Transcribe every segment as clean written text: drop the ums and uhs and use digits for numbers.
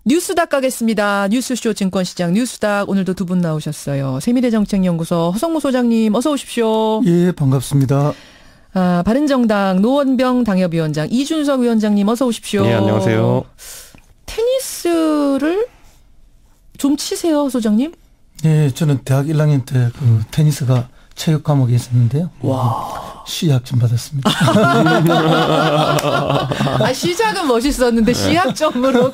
뉴스닥 가겠습니다. 뉴스쇼 증권시장 뉴스닥 오늘도 두 분 나오셨어요. 세미래정책연구소 허성무 소장님 어서 오십시오. 예, 반갑습니다. 바른정당 노원병 당협위원장 이준석 위원장님 어서 오십시오. 네, 안녕하세요. 테니스를 좀 치세요, 소장님? 예, 저는 대학 1학년 때 그 테니스가 체육 과목이 있었는데요. 와. 시약 좀 받았습니다. 시작은 멋있었는데 시약점으로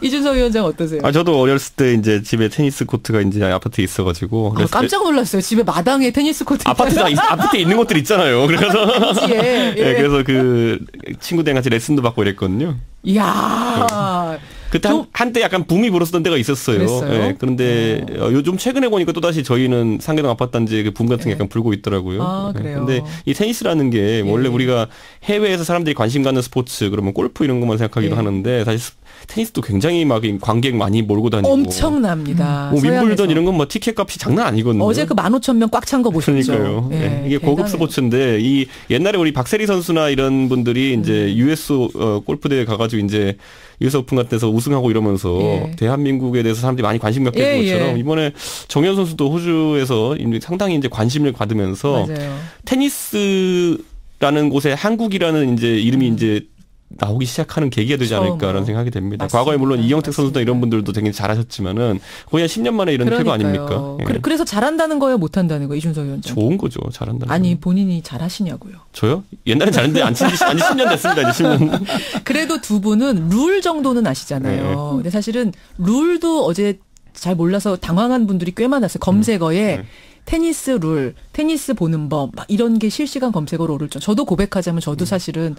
이준석 위원장 어떠세요? 저도 어렸을 때 이제 집에 테니스 코트가 이제 아파트에 있어가지고. 깜짝 놀랐어요. 집에 마당에 테니스 코트. 아파트에 있는 것들 있잖아요. 그래서. 예. 네, 그래서 그 친구들이랑 같이 레슨도 받고 이랬거든요. 이야. 그때 한때 약간 붐이 불었었던 때가 있었어요. 그랬어요? 네, 그런데 요즘 최근에 보니까 또다시 저희는 상계동 아파트단지에 그 붐 같은 게 약간 불고 있더라고요. 그래요. 근데 이 테니스라는 게 원래 우리가 해외에서 사람들이 관심 갖는 스포츠 그러면 골프 이런 것만 생각하기도 하는데 사실 테니스도 굉장히 막 관객 많이 몰고 다니고 엄청납니다. 윈블던 이런 건 뭐 티켓 값이 장난 아니거든요. 어제 그 15,000명 꽉 찬 거 보셨죠? 그러니까요. 네, 이게 고급 스포츠인데 이 옛날에 우리 박세리 선수나 이런 분들이 이제 US 골프 대회 가가지고 이제 US 오픈 같은 데서 우승하고 이러면서 대한민국에 대해서 사람들이 많이 관심 갖게 된 것처럼 이번에 정현 선수도 호주에서 상당히 이제 관심을 받으면서 맞아요. 테니스라는 곳에 한국이라는 이제 이름이 이제 나오기 시작하는 계기가 되지 않을까라는 생각이 됩니다. 맞습니다. 과거에 물론 이영택 선수나 이런 분들도 되게 잘하셨지만은 거의 한 10년 만에 이런 태도 아닙니까? 그래서 잘한다는 거예요, 못한다는 거예요, 이준석 위원장? 좋은 거죠, 잘한다는 아니, 본인이 잘하시냐고요. 저요? 옛날엔 잘했는데 안 친지 10년 됐습니다, 이제 10년. 그래도 두 분은 룰 정도는 아시잖아요. 근데 사실은 룰도 어제 잘 몰라서 당황한 분들이 꽤 많았어요. 검색어에 테니스 룰, 테니스 보는 법, 막 이런 게 실시간 검색어로 오를 줄. 저도 고백하자면 저도 사실은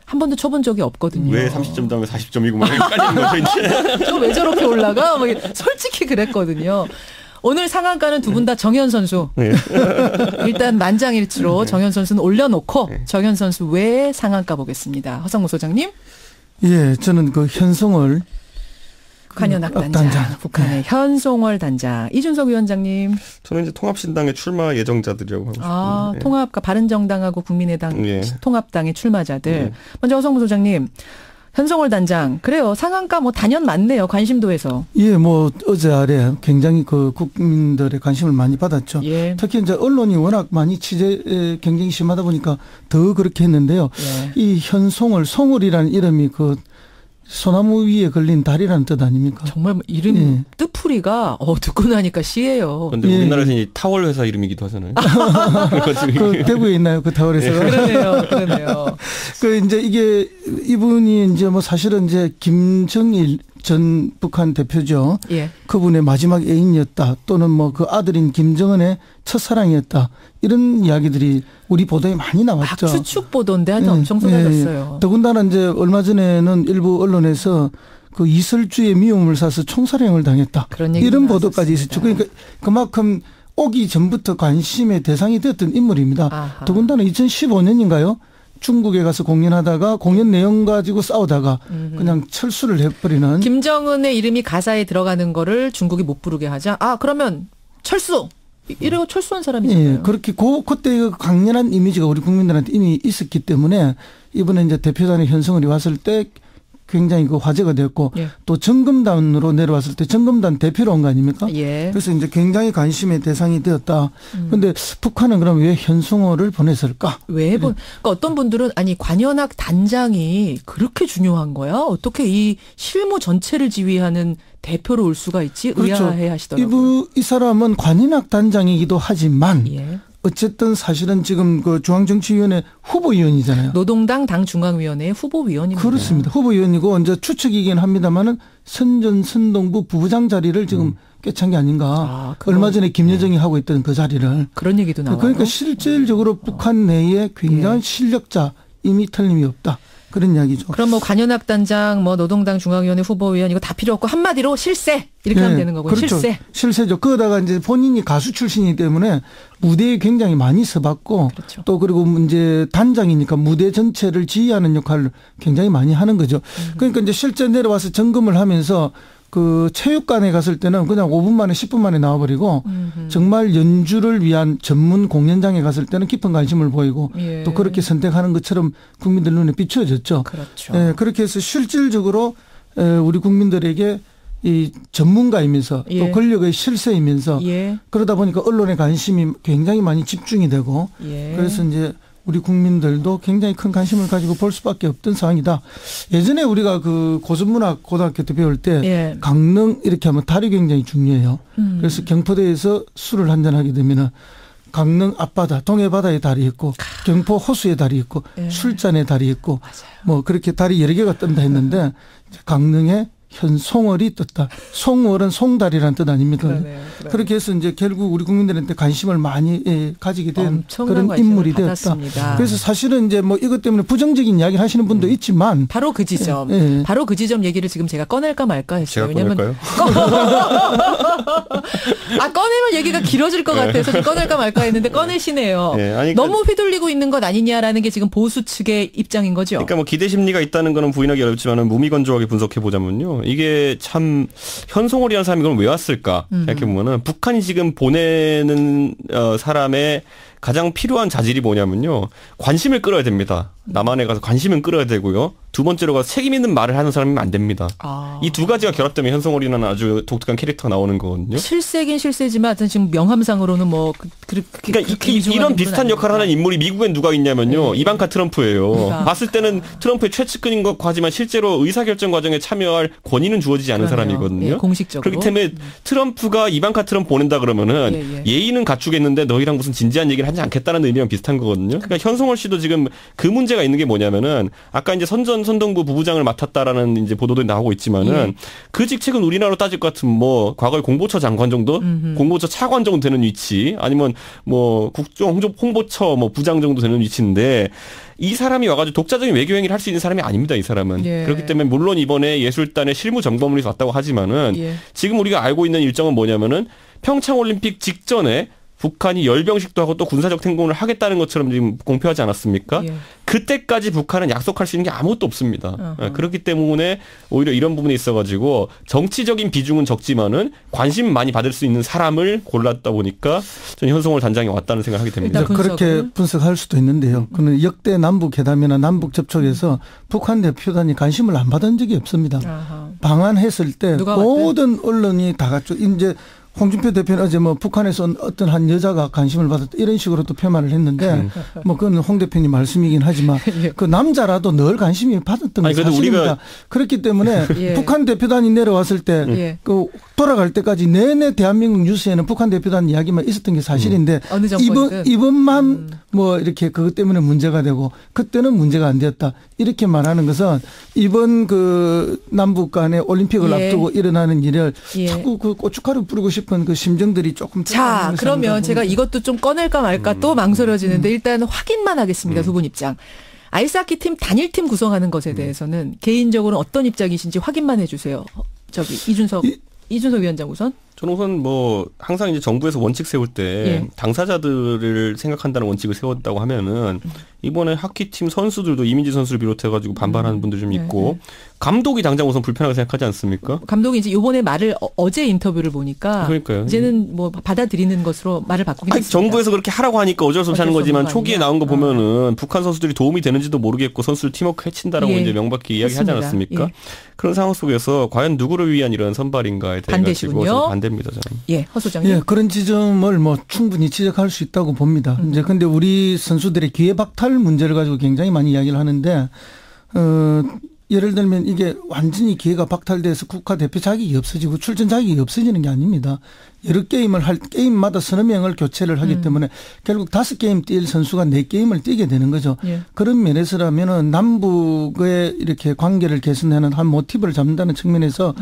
한 번도 쳐본 적이 없거든요. 왜 30점 다음에 40점이고 막 헷갈리는 거죠, 이제. 저 왜 저렇게 올라가? 막 솔직히 그랬거든요. 오늘 상한가는 두 분 다 정현 선수. 일단 만장일치로 정현 선수는 올려놓고 정현 선수 외에 상한가 보겠습니다. 허성무 소장님. 예, 저는 그 현송월 관현악단장, 북한의 현송월 단장. 이준석 위원장님. 저는 이제 통합신당의 출마 예정자들이라고 하고 싶습니다. 통합과 바른정당하고 국민의당 통합당의 출마자들. 먼저 허성무 소장님. 현송월 단장. 그래요. 상한가 뭐 단연 많네요. 관심도에서. 예, 뭐 어제 아래 굉장히 그 국민들의 관심을 많이 받았죠. 특히 이제 언론이 워낙 많이 취재 경쟁이 심하다 보니까 더 그렇게 했는데요. 이 현송월, 송월이라는 이름이 그 소나무 위에 걸린 달이라는 뜻 아닙니까? 정말 이름 뜻풀이가 듣고 나니까 시예요. 그런데 우리나라에서는 타월 회사 이름이기도 하잖아요. 그 대구에 있나요? 그 타월 회사가? 그러네요. 그 이제 이게 이분이 이제 뭐 사실은 이제 김정일 전 북한 대표죠. 그분의 마지막 애인이었다. 또는 뭐 그 아들인 김정은의 첫사랑이었다. 이런 이야기들이 우리 보도에 많이 나왔죠. 막 추측 보도인데 하여튼 엄청 쏟아졌어요. 더군다나 이제 얼마 전에는 일부 언론에서 그 이설주의 미움을 사서 총살형을 당했다. 이런 보도까지 있었죠. 그러니까 그만큼 오기 전부터 관심의 대상이 되었던 인물입니다. 더군다나 2015년인가요? 중국에 가서 공연하다가 공연 내용 가지고 싸우다가 그냥 철수를 해버리는. 김정은의 이름이 가사에 들어가는 거를 중국이 못 부르게 하자. 그러면 철수. 이래고 철수한 사람이잖아요. 예, 그렇게 그때 강렬한 이미지가 우리 국민들한테 이미 있었기 때문에 이번에 이제 대표단의 현성월이 왔을 때 굉장히 그 화제가 됐고 또 정금단으로 내려왔을 때 정금단 대표로 온 거 아닙니까? 그래서 이제 굉장히 관심의 대상이 되었다. 그런데 북한은 그럼 왜 현송월을 보냈을까? 그러니까 어떤 분들은 아니 관현악 단장이 그렇게 중요한 거야? 어떻게 이 실무 전체를 지휘하는 대표로 올 수가 있지? 의아해 하시더라고요. 이 사람은 관현악 단장이기도 하지만 어쨌든 사실은 지금 그 중앙정치위원회 후보위원이잖아요. 노동당 당중앙위원회 후보위원입니다. 그렇습니다. 후보위원이고 이제 추측이긴 합니다만은 선동부 부부장 자리를 지금 꿰찬 게 아닌가. 얼마 전에 김여정이 하고 있던 그 자리를. 그런 얘기도 나와요. 그러니까 실질적으로 북한 내에 굉장한 실력자 이미 틀림이 없다. 그런 이야기죠. 그럼 뭐 관현악 단장, 뭐 노동당 중앙위원회 후보위원 이거 다 필요 없고 한마디로 실세 이렇게 하면 되는 거고요. 그렇죠. 실세죠. 그러다가 이제 본인이 가수 출신이기 때문에 무대에 굉장히 많이 서봤고 또 그리고 이제 단장이니까 무대 전체를 지휘하는 역할을 굉장히 많이 하는 거죠. 그러니까 이제 실제 내려와서 점검을 하면서 그 체육관에 갔을 때는 그냥 5분 만에 10분 만에 나와버리고 정말 연주를 위한 전문 공연장에 갔을 때는 깊은 관심을 보이고 또 그렇게 선택하는 것처럼 국민들 눈에 비추어졌죠. 그렇죠. 그렇게 해서 실질적으로 우리 국민들에게 이 전문가이면서 예. 또 권력의 실세이면서 예. 그러다 보니까 언론의 관심이 굉장히 많이 집중이 되고 예. 그래서 이제 우리 국민들도 굉장히 큰 관심을 가지고 볼 수밖에 없던 상황이다. 예전에 우리가 그 고전문학 고등학교 때 배울 때 예. 강릉 이렇게 하면 달이 굉장히 중요해요. 그래서 경포대에서 술을 한잔하게 되면은 강릉 앞바다, 동해바다의 달이 있고 경포 호수의 달이 있고 예. 술잔의 달이 있고 맞아요. 뭐 그렇게 달이 여러 개가 뜬다 했는데 강릉에 현송월이 떴다. 송월은 송달이라는 뜻 아닙니까? 그러네요. 그렇게 해서 이제 결국 우리 국민들한테 관심을 많이 가지게 된 그런 인물이 받았습니다. 되었다. 그래서 사실은 이제 뭐 이것 때문에 부정적인 이야기를 하시는 분도 있지만 바로 그 지점, 바로 그 지점 얘기를 지금 제가 꺼낼까 말까 했어요. 제가 꺼낼까요? 꺼내면 얘기가 길어질 것 같아서 꺼낼까 말까 했는데 꺼내시네요. 네, 아니, 너무 휘둘리고 있는 것 아니냐라는 게 지금 보수 측의 입장인 거죠. 그러니까 뭐 기대 심리가 있다는 거는 부인하기 어렵지만은 무미건조하게 분석해 보자면요. 이게 참 현송월이라는 사람이 그럼 왜 왔을까 생각해 보면은 북한이 지금 보내는 사람의 가장 필요한 자질이 뭐냐면요. 관심을 끌어야 됩니다. 남한에 가서 관심은 끌어야 되고요. 두 번째로 가서 책임 있는 말을 하는 사람이면 안 됩니다. 이 두 가지가 결합되면 현송월이라는 아주 독특한 캐릭터가 나오는 거거든요. 실세긴 실세지만 지금 명함상으로는 뭐 그러니까 이런 비슷한 역할을 하는 인물이 미국엔 누가 있냐면요. 네. 이방카 트럼프예요. 봤을 때는 트럼프의 최측근인 것 하지만 실제로 의사결정 과정에 참여할 권위는 주어지지 않은 사람이거든요. 예, 공식적으로. 그렇기 때문에 트럼프가 이방카 트럼프 보낸다 그러면은 예의는 갖추겠는데 너희랑 무슨 진지한 얘기를 하지 않겠다는 의미랑 비슷한 거거든요. 그러니까 현송월 씨도 지금 그 문제가 있는 게 뭐냐면은 아까 이제 선동부 부부장을 맡았다라는 이제 보도들이 나오고 있지만은 그 직책은 우리나라로 따질 것 같으면 뭐 과거에 공보처 장관 정도, 공보처 차관 정도 되는 위치, 아니면 뭐 국정 홍보처 뭐 부장 정도 되는 위치인데 이 사람이 와가지고 독자적인 외교 행위를 할 수 있는 사람이 아닙니다. 이 사람은. 예. 그렇기 때문에 물론 이번에 예술단의 실무 점검을 왔다고 하지만은 지금 우리가 알고 있는 일정은 뭐냐면은 평창올림픽 직전에 북한이 열병식도 하고 또 군사적 행동을 하겠다는 것처럼 지금 공표하지 않았습니까? 그때까지 북한은 약속할 수 있는 게 아무것도 없습니다. 그렇기 때문에 오히려 이런 부분에 있어가지고 정치적인 비중은 적지만은 관심 많이 받을 수 있는 사람을 골랐다 보니까 저는 현송월 단장이 왔다는 생각을 하게 됩니다. 그렇게 분석할 수도 있는데요. 그는 역대 남북 회담이나 남북 접촉에서 북한 대표단이 관심을 안 받은 적이 없습니다. 방한했을 때 모든 언론이 다 같이 이제 홍준표 대표는 어제 뭐 북한에서 어떤 한 여자가 관심을 받았다 이런 식으로 또 표현을 했는데 뭐 그건 홍 대표님 말씀이긴 하지만 그 남자라도 늘 관심이 받았던 게 사실입니다. 그렇기 때문에 북한 대표단이 내려왔을 때 그 돌아갈 때까지 내내 대한민국 뉴스에는 북한 대표단 이야기만 있었던 게 사실인데 이번만 뭐 이렇게 그것 때문에 문제가 되고 그때는 문제가 안 되었다 이렇게 말하는 것은 이번 그 남북 간의 올림픽을 앞두고 일어나는 일을 자꾸 그 고춧가루 뿌리고 싶은 그 심정들이 조금. 자, 그러면 제가 이것도 좀 꺼낼까 말까 또 망설여지는데 일단 확인만 하겠습니다. 두 분 입장. 아이스하키 팀 단일팀 구성하는 것에 대해서는 개인적으로 어떤 입장이신지 확인만 해주세요. 저기 이준석 위원장 우선. 저는 우선 뭐 항상 이제 정부에서 원칙 세울 때 당사자들을 생각한다는 원칙을 세웠다고 하면은 이번에 하키팀 선수들도 이민지 선수를 비롯해가지고 반발하는 분들 좀 있고 감독이 당장 우선 불편하게 생각하지 않습니까? 감독이 이제 이번에 말을 어제 인터뷰를 보니까 그러니까요. 이제는 뭐 받아들이는 것으로 말을 바꾸긴 했습니다. 정부에서 그렇게 하라고 하니까 어쩔 수 없이 하는 거지만 초기에 나온 거 보면은 북한 선수들이 도움이 되는지도 모르겠고 선수들 팀워크 해친다라고 이제 명백히 이야기하지 않았습니까? 그런 상황 속에서 과연 누구를 위한 이런 선발인가에 대해 가지고 반대입니다, 저는. 허 소장님. 그런 지점을 뭐 충분히 지적할 수 있다고 봅니다. 이제 근데 우리 선수들의 기회 박탈 문제를 가지고 굉장히 많이 이야기를 하는데 예를 들면 이게 완전히 기회가 박탈돼서 국가대표 자격이 없어지고 출전 자격이 없어지는 게 아닙니다. 여러 게임을 할 게임마다 서너 명을 교체를 하기 때문에 결국 5게임 뛸 선수가 4게임을 뛰게 되는 거죠. 그런 면에서라면은 남북의 이렇게 관계를 개선하는 한 모티브를 잡는다는 측면에서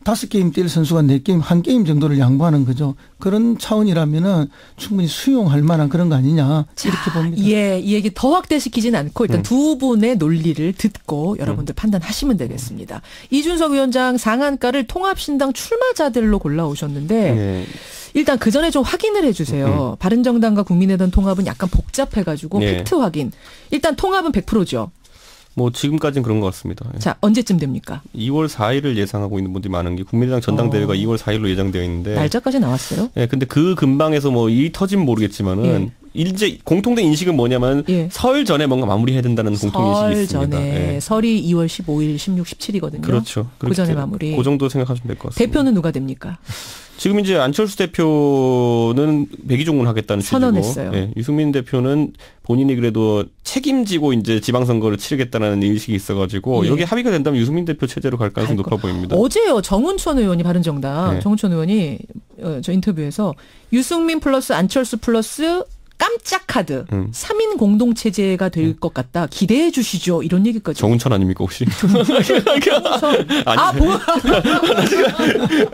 5게임 뛸 선수가 4게임, 1게임 정도를 양보하는 거죠. 그런 차원이라면은 충분히 수용할 만한 그런 거 아니냐. 이렇게 봅니다. 이 얘기 더 확대시키진 않고 일단 두 분의 논리를 듣고 여러분들 판단하시면 되겠습니다. 이준석 위원장 상한가를 통합신당 출마자들로 골라오셨는데 일단 그 전에 좀 확인을 해 주세요. 바른정당과 국민의당 통합은 약간 복잡해가지고 팩트 확인. 일단 통합은 100%죠. 뭐 지금까지는 그런 것 같습니다. 자, 언제쯤 됩니까? 2월 4일을 예상하고 있는 분들이 많은 게 국민의당 전당대회가 2월 4일로 예정되어 있는데 날짜까지 나왔어요? 네, 근데 그 근방에서 뭐 일이 터지면 모르겠지만은 이제 공통된 인식은 뭐냐면 예. 설 전에 뭔가 마무리해야 된다는 공통인식이 있습니다. 전에. 예. 설이 2월 15일, 16, 17이거든요. 그렇죠. 그 전에 마무리. 그 정도 생각하시면 될 것 같습니다. 대표는 누가 됩니까? 지금 이제 안철수 대표는 백의종군 하겠다는 취지고, 선언했어요. 예, 유승민 대표는 본인이 그래도 책임지고 이제 지방선거를 치르겠다는 의식이 있어가지고 예. 여기 합의가 된다면 유승민 대표 체제로 갈 가능성이 높아 보입니다. 어제요 정운천 의원이 바른정당 정운천 의원이 저 인터뷰에서 유승민 플러스 안철수 플러스 깜짝 카드 3인 공동체제가 될 것 같다. 기대해 주시죠. 이런 얘기까지. 정운천 아닙니까 혹시? 정운천. 뭐야.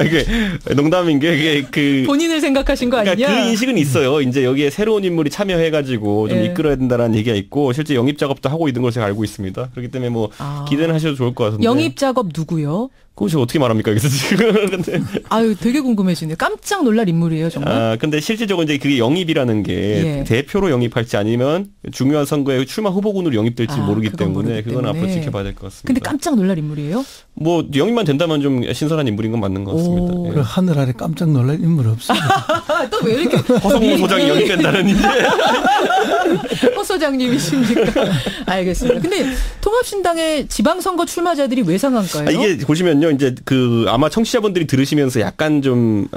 이게 농담인 게 이게 그 본인을 생각하신 거 아니냐? 그러니까 그 인식은 있어요. 이제 여기에 새로운 인물이 참여해가지고 좀 이끌어야 된다는 얘기가 있고 실제 영입 작업도 하고 있는 걸 제가 알고 있습니다. 그렇기 때문에 뭐 기대는 하셔도 좋을 것 같은데. 영입 작업 누구요? 그거 제가 어떻게 말합니까 여기서 지금? 근데 아유 되게 궁금해지네요. 깜짝 놀랄 인물이에요 정말. 근데 실질적으로 이제 그게 영입이라는 게 대표로 영입할지 아니면 중요한 선거에 출마 후보군으로 영입될지 모르기 때문에 그건 앞으로 지켜봐야 될 것 같습니다. 근데 깜짝 놀랄 인물이에요? 뭐 영입만 된다면 좀 신선한 인물인 건 맞는 것 같습니다. 예. 그 하늘 아래 깜짝 놀랄 인물 없습니다. 또 왜 이렇게 허성모 소장이 영입된다는 이제 허 소장님이십니까? 알겠습니다. 근데 통합신당의 지방선거 출마자들이 왜 상한가요? 이게 보시면요, 이제 그 아마 청취자분들이 들으시면서 약간 좀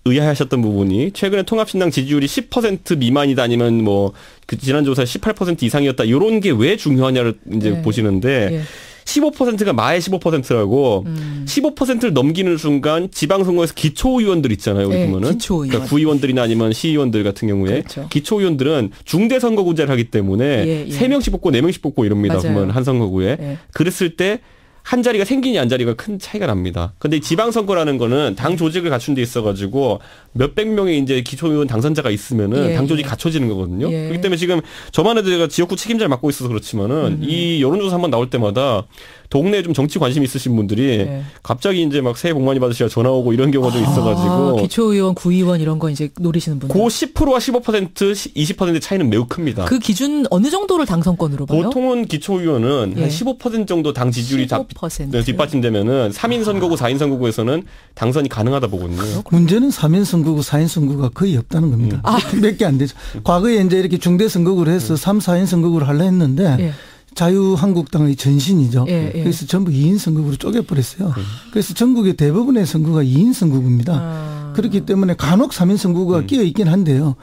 의아하셨던 부분이 최근에 통합신당 지지율이 10% 미만이다 아니면 뭐 그 지난 조사 18% 이상이었다 이런 게 왜 중요하냐를 이제 보시는데. 15%가 마의 15%라고 15%를 넘기는 순간 지방선거에서 기초의원들 있잖아요. 우리 보면은. 기초의원. 그러니까 구의원들이나 아니면 시의원들 같은 경우에 그렇죠. 기초의원들은 중대선거구제를 하기 때문에 3명씩 뽑고 4명씩 뽑고 이럽니다. 맞아요. 보면 한 선거구에. 그랬을 때 한 자리가 생기냐 안 자리가 큰 차이가 납니다. 근데 지방선거라는 거는 당 조직을 갖춘 데 있어가지고 몇백 명의 이제 기초의원 당선자가 있으면은 당 조직이 갖춰지는 거거든요. 그렇기 때문에 지금 저만 해도 제가 지역구 책임자를 맡고 있어서 그렇지만은 이 여론조사 한번 나올 때마다 동네에 좀 정치 관심 있으신 분들이 갑자기 이제 막 새해 복 많이 받으시라 전화 오고 이런 경우가 좀 있어가지고 기초의원, 구의원 이런 거 이제 노리시는 분들. 그 10%와 15%, 20% 차이는 매우 큽니다. 그 기준 어느 정도를 당선권으로 봐요? 보통은 기초의원은 한 15% 정도 당 지지율이 15%. 뒷받침되면은 3인 선거구, 4인 선거구에서는 당선이 가능하다 보거든요. 문제는 3인 선거구, 4인 선거구가 거의 없다는 겁니다. 몇 개 안 되죠. 과거에 이제 이렇게 중대 선거구를 해서 3, 4인 선거구를 하려 했는데 자유한국당의 전신이죠. 그래서 전부 2인 선거구로 쪼개버렸어요. 그래서 전국의 대부분의 선거가 2인 선거구입니다. 그렇기 때문에 간혹 3인 선거구가 끼어 있긴 한데요.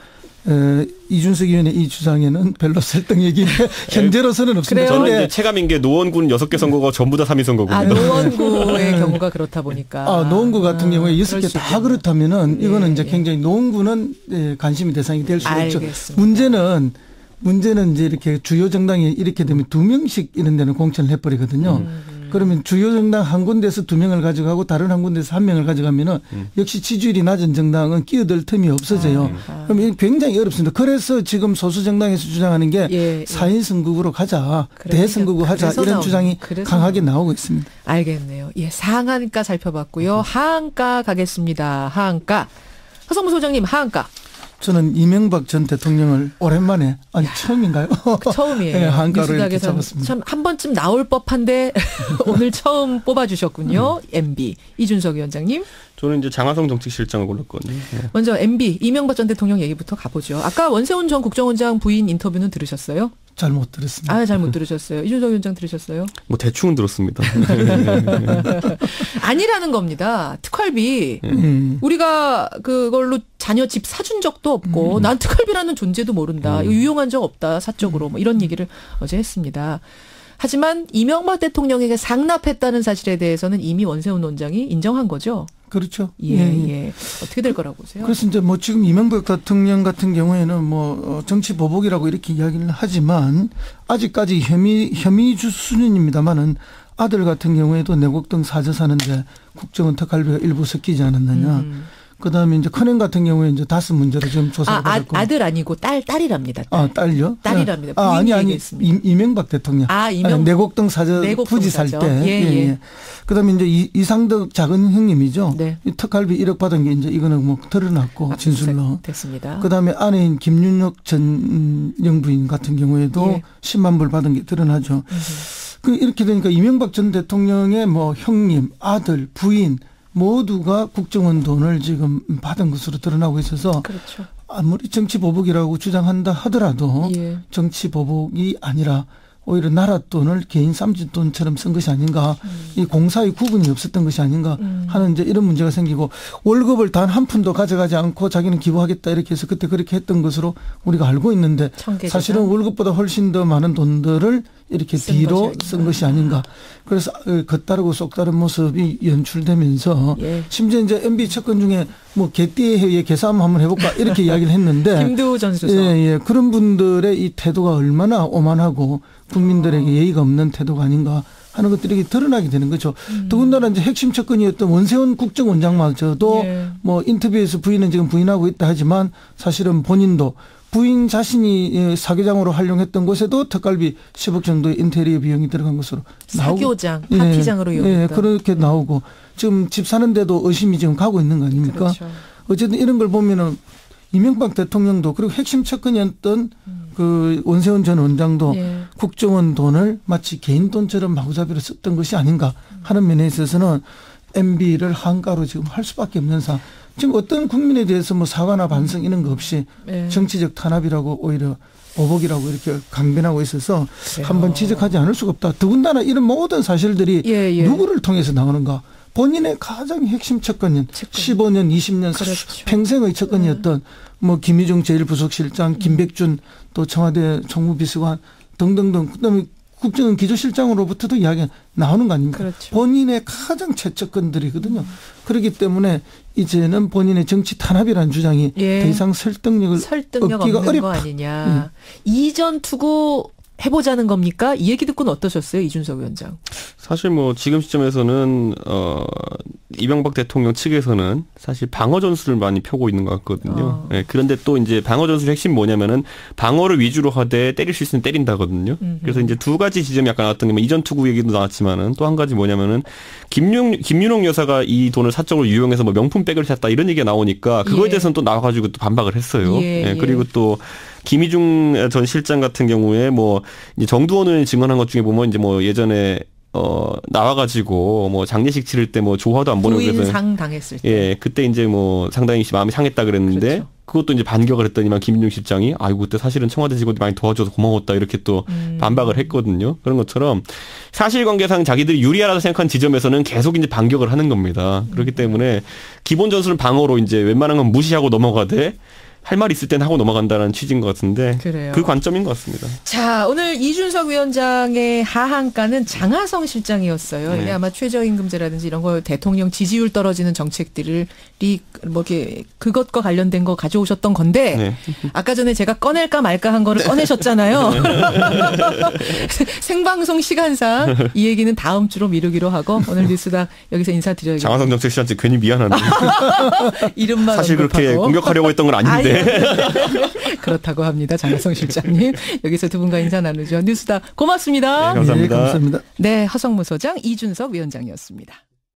이준석 의원의 이 주장에는 별로 설득력이 현재로서는 없습니다. 저는 이제 체감인 게 노원군 6개 선거가 전부 다 3인 선거구입니다. 노원구의 경우가 그렇다 보니까. 노원구 같은 경우에 6개 다 그렇다면은 이거는 이제 굉장히 노원구는 관심의 대상이 될 수가 있죠. 문제는 이제 이렇게 주요 정당이 이렇게 되면 2명씩 이런 데는 공천을 해버리거든요. 그러면 주요 정당 한 군데에서 2명을 가져가고 다른 한 군데에서 1명을 가져가면은 역시 지지율이 낮은 정당은 끼어들 틈이 없어져요. 그럼 이게 굉장히 어렵습니다. 그래서 지금 소수 정당에서 주장하는 게 4인 선거구로 가자, 대선거구 하자 이런 주장이 강하게 나오고 있습니다. 알겠네요. 상한가 살펴봤고요. 하한가 가겠습니다. 하한가. 허성모 소장님 하한가. 저는 이명박 전 대통령을 오랜만에 처음인가요? 처음이에요. 한가로 이렇게 잡았습니다. 참 한 번쯤 나올 법한데 오늘 처음 뽑아주셨군요. MB 이준석 위원장님. 저는 이제 장하성 정책실장을 골랐거든요. 먼저 MB 이명박 전 대통령 얘기부터 가보죠. 아까 원세훈 전 국정원장 부인 인터뷰는 들으셨어요? 잘 못 들었습니다. 잘 못 들으셨어요. 이준석 위원장 들으셨어요? 뭐 대충은 들었습니다. 아니라는 겁니다. 특활비. 우리가 그걸로 자녀 집 사준 적도 없고 난 특활비라는 존재도 모른다. 이거 유용한 적 없다. 사적으로. 뭐 이런 얘기를 어제 했습니다. 하지만 이명박 대통령에게 상납했다는 사실에 대해서는 이미 원세훈 원장이 인정한 거죠. 그렇죠. 어떻게 될 거라고 보세요? 그래서 이제 뭐 지금 이명박 대통령 같은 경우에는 뭐 정치 보복이라고 이렇게 이야기를 하지만 아직까지 혐의 수준입니다만은 아들 같은 경우에도 내곡 등 사저 사는데 국정원 특활비가 일부 섞이지 않았느냐. 그다음에 이제 큰형 같은 경우에 이제 다스 문제로 좀 조사를 받았고. 아들 아니고 딸이랍니다. 딸요? 딸이랍니다. 아니 이명박 대통령. 내곡 등 사저 부지 살 때. 그다음에 이제 이상덕 작은 형님이죠. 이 특활비 1억 받은 게 이제 이거는 뭐 드러났고 진술로. 됐습니다. 그다음에 아내인 김윤혁 전 영부인 같은 경우에도 10만 불 받은 게 드러나죠. 이렇게 되니까 이명박 전 대통령의 뭐 형님, 아들, 부인 모두가 국정원 돈을 지금 받은 것으로 드러나고 있어서 아무리 정치 보복이라고 주장한다 하더라도 예. 정치 보복이 아니라 오히려 나라 돈을 개인 쌈짓돈처럼 쓴 것이 아닌가. 이 공사의 구분이 없었던 것이 아닌가 하는 이제 이런 문제가 생기고 월급을 단 한 푼도 가져가지 않고 자기는 기부하겠다 이렇게 해서 그때 그렇게 했던 것으로 우리가 알고 있는데 사실은 월급보다 훨씬 더 많은 돈들을 이렇게 비로 쓴 것이 아닌가. 그래서 겉다르고 쏙다른 모습이 연출되면서 예. 심지어 이제 MB 채권 중에 뭐 개띠의 해외 개싸움 한번 해볼까 이렇게 이야기를 했는데 김두호 전 수석. 예. 그런 분들의 이 태도가 얼마나 오만하고 국민들에게 예의가 없는 태도가 아닌가 하는 것들이 드러나게 되는 거죠. 더군다나 이제 핵심 채권이었던 원세훈 국정원장마저도 예. 뭐 인터뷰에서 부인은 지금 부인하고 있다 하지만 사실은 본인도 부인 자신이 사교장으로 활용했던 곳에도 특갈비 10억 정도의 인테리어 비용이 들어간 것으로 나오고. 사교장, 파티장으로 이용했던. 예, 그렇게 나오고 지금 집 사는데도 의심이 지금 가고 있는 거 아닙니까? 그렇죠. 어쨌든 이런 걸 보면은 이명박 대통령도 그리고 핵심 채권이었던 그 원세훈 전 원장도 예. 국정원 돈을 마치 개인 돈처럼 마구잡이로 썼던 것이 아닌가 하는 면에 있어서는 MB를 한가로 지금 할 수밖에 없는 상황. 지금 어떤 국민에 대해서 뭐 사과나 반성 이런 거 없이 예. 정치적 탄압이라고 오히려 보복이라고 이렇게 강변하고 있어서 그래요. 한번 지적하지 않을 수가 없다. 더군다나 이런 모든 사실들이 예. 누구를 통해서 나오는가. 본인의 가장 핵심 채권인 15년, 20년 그렇죠. 평생의 채권이었던 뭐 김희중 제1부속실장, 김백준 또 청와대 총무비서관 등등등 그다음에 국정원 기조실장으로부터도 이야기가 나오는 거 아닙니까? 그렇죠. 본인의 가장 최측근들이거든요. 그렇기 때문에 이제는 본인의 정치 탄압이라는 주장이 예. 더 이상 설득력 없는 어렵다. 거 아니냐. 이전 투고 해보자는 겁니까? 이 얘기 듣고는 어떠셨어요, 이준석 위원장? 사실 뭐 지금 시점에서는 이명박 대통령 측에서는 사실 방어 전술을 많이 펴고 있는 것 같거든요. 네, 그런데 또 이제 방어 전술의 핵심 뭐냐면은 방어를 위주로 하되 때릴 수 있으면 때린다거든요. 그래서 이제 두 가지 지점이 약간 나왔던 게 뭐 이전 투구 얘기도 나왔지만은 또 한 가지 뭐냐면은 김윤옥 여사가 이 돈을 사적으로 유용해서 뭐 명품백을 샀다 이런 얘기가 나오니까 그거에 대해서는 또 나와가지고 또 반박을 했어요. 예, 그리고 또 김희중 전 실장 같은 경우에 뭐 이제 정두원 의원이 증언한 것 중에 보면 이제 뭐 예전에 나와가지고 뭐 장례식 치를 때 뭐 조화도 안 보내고 그래서 부인상 당했을 때. 예, 그때 이제 뭐 상당히 마음이 상했다 그랬는데 그렇죠. 그것도 이제 반격을 했더니만 김민중 실장이 아이고 그때 사실은 청와대 직원들이 많이 도와줘서 고마웠다 이렇게 또 반박을 했거든요. 그런 것처럼 사실관계상 자기들이 유리하다고 생각한 지점에서는 계속 이제 반격을 하는 겁니다. 그렇기 때문에 기본 전술은 방어로 이제 웬만한 건 무시하고 넘어가되 할 말 있을 땐 하고 넘어간다는 취지인 것 같은데 그래요. 그 관점인 것 같습니다. 자, 오늘 이준석 위원장의 하한가는 장하성 실장이었어요. 네. 이게 아마 최저임금제라든지 이런 거 대통령 지지율 떨어지는 정책들이 뭐 이렇게 그것과 관련된 거 가져오셨던 건데 네. 아까 전에 제가 꺼낼까 말까 한 거를 꺼내셨잖아요. 생방송 시간상 이 얘기는 다음 주로 미루기로 하고 오늘 뉴스당 여기서 인사드려야겠습니다. 장하성 정책실장한테 괜히 미안하네. 이름만 사실 그렇게 언급하고. 공격하려고 했던 건 아닌데. 그렇다고 합니다. 장하성 실장님. 여기서 두 분과 인사 나누죠. 뉴스다 고맙습니다. 네, 감사합니다. 네, 감사합니다. 네, 허성무 소장, 이준석 위원장이었습니다.